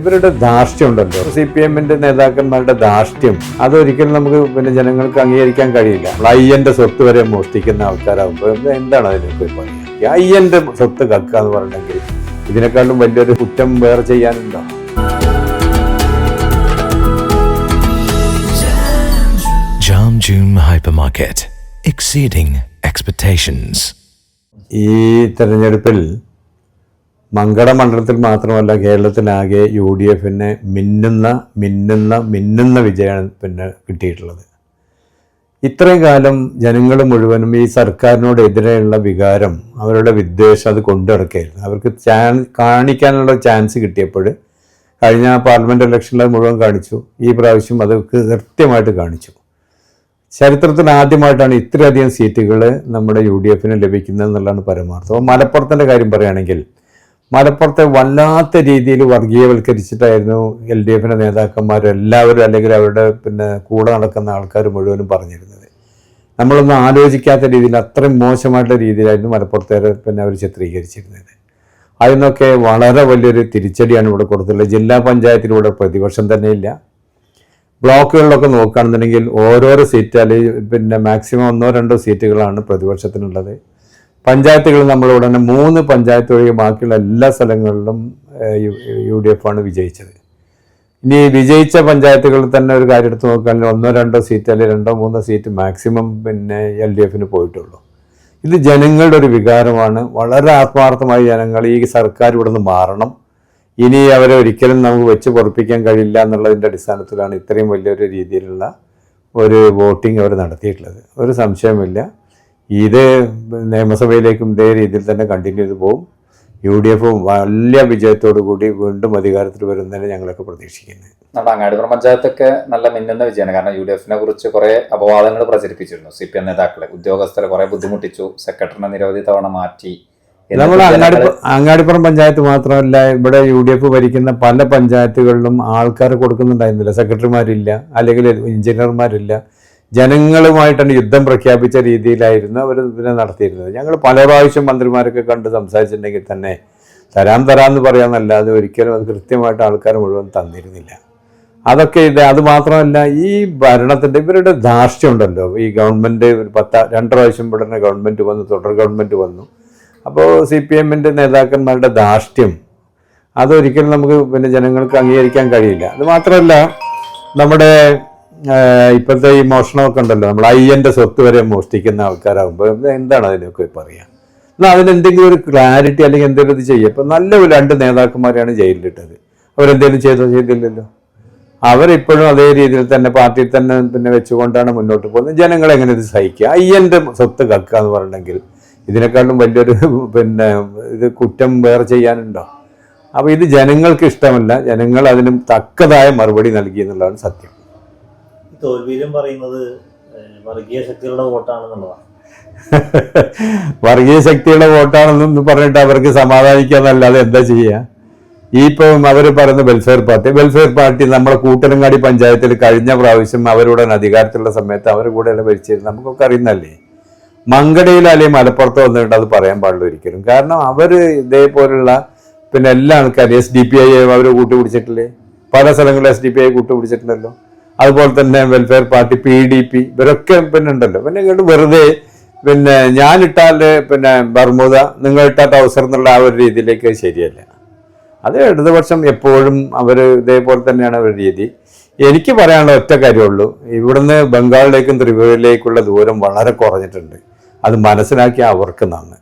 ഇവരുടെ ധാർഷ്ട്യം ഉണ്ടല്ലോ, CPM-ന്റെ നേതാക്കന്മാരുടെ ധാർഷ്ട്യം, അതൊരിക്കലും നമുക്ക് ജനങ്ങൾക്ക് അംഗീകരിക്കാൻ കഴിയില്ല. അയ്യന്റെ സ്വത്ത് വരെ മോഷ്ടിക്കുന്ന ആൾക്കാരാകുമ്പോൾ എന്താണ് അതിനൊക്കെ പറയുക? അയ്യന്റെ സ്വത്ത് കക്കുക എന്ന് പറഞ്ഞെങ്കിൽ ഇതിനേക്കാളും വലിയൊരു കുറ്റം വേറെ ചെയ്യാനുണ്ടോ? Jam June Hypermarket, exceeding expectations. ഈ തെരഞ്ഞെടുപ്പിൽ മങ്കട മണ്ഡലത്തിൽ മാത്രമല്ല കേരളത്തിലാകെ UDF-ന് മിന്നുന്ന വിജയമാണ് കിട്ടിയിട്ടുള്ളത്. ഇത്രയും കാലം ജനങ്ങൾ മുഴുവനും ഈ സർക്കാരിനോടെതിരെയുള്ള വികാരം, അവരുടെ വിദ്വേഷം അത് കൊണ്ടുനടക്കുകയായിരുന്നു. അവർക്ക് കാണിക്കാനുള്ള ചാൻസ് കിട്ടിയപ്പോൾ കഴിഞ്ഞ പാർലമെൻറ്റ് ഇലക്ഷനിൽ മുഴുവൻ കാണിച്ചു. ഈ പ്രാവശ്യം അത് കൃത്യമായിട്ട് കാണിച്ചു. ചരിത്രത്തിൽ ആദ്യമായിട്ടാണ് ഇത്രയധികം സീറ്റുകൾ നമ്മുടെ UDF-ന് ലഭിക്കുന്നത് എന്നുള്ളതാണ് പരമാർത്ഥം. അപ്പോൾ മലപ്പുറത്തിൻ്റെ കാര്യം പറയുകയാണെങ്കിൽ മലപ്പുറത്തെ വല്ലാത്ത രീതിയിൽ വർഗീയവൽക്കരിച്ചിട്ടായിരുന്നു LDF-ന്റെ നേതാക്കന്മാരെല്ലാവരും, അല്ലെങ്കിൽ അവരുടെ കൂടെ നടക്കുന്ന ആൾക്കാർ മുഴുവനും പറഞ്ഞിരുന്നത്. നമ്മളൊന്നും ആലോചിക്കാത്ത രീതിയിൽ അത്രയും മോശമായിട്ടുള്ള രീതിയിലായിരുന്നു മലപ്പുറത്തെ അവർ ചിത്രീകരിച്ചിരുന്നത്. അതിനൊക്കെ വളരെ വലിയൊരു തിരിച്ചടിയാണ് ഇവിടെ കൊടുത്തിട്ടുള്ളത്. ജില്ലാ പഞ്ചായത്തിലൂടെ പ്രതിപക്ഷം തന്നെയില്ല. ബ്ലോക്കുകളിലൊക്കെ നോക്കുകയാണെന്നുണ്ടെങ്കിൽ ഓരോരോ സീറ്റ്, അല്ലെങ്കിൽ മാക്സിമം 1-2 സീറ്റുകളാണ് പ്രതിപക്ഷത്തിനുള്ളത്. പഞ്ചായത്തുകൾ നമ്മളിവിടെ തന്നെ 3 പഞ്ചായത്ത് ഒഴികെ ബാക്കിയുള്ള എല്ലാ സ്ഥലങ്ങളിലും UDF-ആണ് വിജയിച്ചത്. ഇനി വിജയിച്ച പഞ്ചായത്തുകളിൽ തന്നെ ഒരു കാര്യം എടുത്ത് നോക്കുകയാണെങ്കിൽ 1-2 സീറ്റ്, അല്ലെങ്കിൽ 2-3 സീറ്റ് മാക്സിമം LDF-ന് പോയിട്ടുള്ളൂ. ഇത് ജനങ്ങളുടെ ഒരു വികാരമാണ്. വളരെ ആത്മാർത്ഥമായി ജനങ്ങൾ ഈ സർക്കാർ ഇവിടെ നിന്ന് മാറണം, ഇനി അവരെ ഒരിക്കലും നമുക്ക് വെച്ച് പൊറപ്പിക്കാൻ കഴിയില്ല എന്നുള്ളതിൻ്റെ അടിസ്ഥാനത്തിലാണ് ഇത്രയും വലിയൊരു രീതിയിലുള്ള ഒരു വോട്ടിംഗ് അവർ നടത്തിയിട്ടുള്ളത്. ഒരു സംശയമില്ല, ഇത് നിയമസഭയിലേക്കും ഇതേ രീതിയിൽ തന്നെ കണ്ടിന്യൂ ചെയ്ത് പോകും. UDF വലിയ വിജയത്തോടു കൂടി വീണ്ടും അധികാരത്തിൽ വരുന്നതിന് ഞങ്ങളൊക്കെ പ്രതീക്ഷിക്കുന്നത്. നമ്മുടെ അങ്ങാടിപ്പുറം പഞ്ചായത്തൊക്കെ നല്ല മിന്നുന്ന വിജയമാണ്. കാരണം UDF-നെ കുറിച്ച് കുറേ അപവാദങ്ങൾ പ്രചരിപ്പിച്ചിരുന്നു. CPM നേതാക്കളെ, ഉദ്യോഗസ്ഥരെ കുറേ ബുദ്ധിമുട്ടിച്ചു, സെക്രട്ടറിനെ നിരവധി തവണ മാറ്റി. നമ്മൾ അങ്ങാടിപ്പുറം പഞ്ചായത്ത് മാത്രമല്ല, ഇവിടെ UDF ഭരിക്കുന്ന പല പഞ്ചായത്തുകളിലും ആൾക്കാർ കൊടുക്കുന്നുണ്ടായിരുന്നില്ല. സെക്രട്ടറിമാരില്ല, അല്ലെങ്കിൽ എഞ്ചിനീയർമാരില്ല. ജനങ്ങളുമായിട്ടാണ് യുദ്ധം പ്രഖ്യാപിച്ച രീതിയിലായിരുന്നു അവർ ഇതിനെ നടത്തിയിരുന്നത്. ഞങ്ങൾ പല പ്രാവശ്യം മന്ത്രിമാരൊക്കെ കണ്ട് സംസാരിച്ചിട്ടുണ്ടെങ്കിൽ തന്നെ തരാമെന്ന് പറയാമെന്നല്ലാതെ ഒരിക്കലും അത് കൃത്യമായിട്ട് ആൾക്കാർ മുഴുവൻ തന്നിരുന്നില്ല. അതൊക്കെ അത് മാത്രമല്ല, ഈ ഭരണത്തിൻ്റെ ഇവരുടെ ധാർഷ്ട്യം ഉണ്ടല്ലോ. ഈ ഗവൺമെൻറ് 2 പ്രാവശ്യം ഇവിടെ ഗവൺമെൻറ് വന്നു, തുടർ ഗവൺമെൻറ് വന്നു. അപ്പോൾ CPM-ന്റെ നേതാക്കന്മാരുടെ ധാർഷ്ട്യം അതൊരിക്കലും നമുക്ക് ജനങ്ങൾക്ക് അംഗീകരിക്കാൻ കഴിയില്ല. അത് മാത്രമല്ല, നമ്മുടെ ഇപ്പോഴത്തെ ഈ മോഷണമൊക്കെ ഉണ്ടല്ലോ, നമ്മൾ അയ്യൻ്റെ സ്വത്ത് വരെ മോഷ്ടിക്കുന്ന ആൾക്കാരാകുമ്പോൾ എന്താണ് അതിനൊക്കെ പറയുക? എന്നാൽ അതിനെന്തെങ്കിലും ഒരു ക്ലാരിറ്റി അല്ലെങ്കിൽ എന്തെങ്കിലും ഇത് ചെയ്യുക. ഇപ്പം നല്ല 2 നേതാക്കന്മാരെയാണ് ജയിലിലിട്ടത്. അവരെന്തെങ്കിലും ചെയ്തില്ലല്ലോ. അവരിപ്പോഴും അതേ രീതിയിൽ തന്നെ പാർട്ടിയിൽ തന്നെ വെച്ചുകൊണ്ടാണ് മുന്നോട്ട് പോകുന്നത്. ജനങ്ങളെങ്ങനെ ഇത് സഹിക്കുക? അയ്യൻ്റെ സ്വത്ത് കക്കുക എന്ന് പറഞ്ഞെങ്കിൽ ഇതിനേക്കാളും വലിയൊരു ഇത് കുറ്റം വേറെ ചെയ്യാനുണ്ടോ? അപ്പോൾ ഇത് ജനങ്ങൾക്ക് ഇഷ്ടമല്ല. ജനങ്ങൾ അതിനും തക്കതായ മറുപടി നൽകി എന്നുള്ളതാണ് സത്യം. തോൽവിയിലും പറയുന്നത് വർഗീയ ശക്തികളുടെ വോട്ടാണെന്നുള്ളതാണ്. വർഗീയ ശക്തിയുടെ വോട്ടാണെന്ന് പറഞ്ഞിട്ട് അവർക്ക് സമാധാനിക്കാന്നല്ലാതെ എന്താ ചെയ്യുക? ഇപ്പം അവർ പറയുന്ന വെൽഫെയർ പാർട്ടി നമ്മളെ കൂട്ടരങ്ങാടി പഞ്ചായത്തിൽ കഴിഞ്ഞ പ്രാവശ്യം അവരുടെ അധികാരത്തിലുള്ള സമയത്ത് അവർ കൂടെയല്ല ഭരിച്ചിരുന്നത്. നമുക്കൊക്കെ അറിയുന്നല്ലേ. മങ്കടയിൽ അല്ലെങ്കിൽ മലപ്പുറത്ത് വന്നിട്ട് അത് പറയാൻ പാടില്ല ഒരിക്കലും. കാരണം അവർ ഇതേപോലുള്ള എല്ലാ ആൾക്കാരും SDPI അവർ കൂട്ടുപിടിച്ചിട്ടില്ലേ? പല സ്ഥലങ്ങളിൽ SDPI കൂട്ടുപിടിച്ചിട്ടുണ്ടല്ലോ. അതുപോലെ തന്നെ വെൽഫെയർ പാർട്ടി, PDP ഇവരൊക്കെ ഉണ്ടല്ലോ. ഇങ്ങോട്ട് വെറുതെ ഞാനിട്ടാൽ ബർമുദ, നിങ്ങൾ ഇട്ടാൽ ട്രൗസർ എന്നുള്ള ആ ഒരു രീതിയിലേക്ക് ശരിയല്ല. അത് ഇടതുപക്ഷം എപ്പോഴും അവർ ഇതേപോലെ തന്നെയാണ് അവരുടെ രീതി. എനിക്ക് പറയാനുള്ള ഒറ്റ കാര്യമുള്ളൂ, ഇവിടുന്ന് ബംഗാളിലേക്കും ത്രിപുരയിലേക്കുള്ള ദൂരം വളരെ കുറഞ്ഞിട്ടുണ്ട്. അത് മനസ്സിലാക്കിയ അവർക്ക് നന്ന്.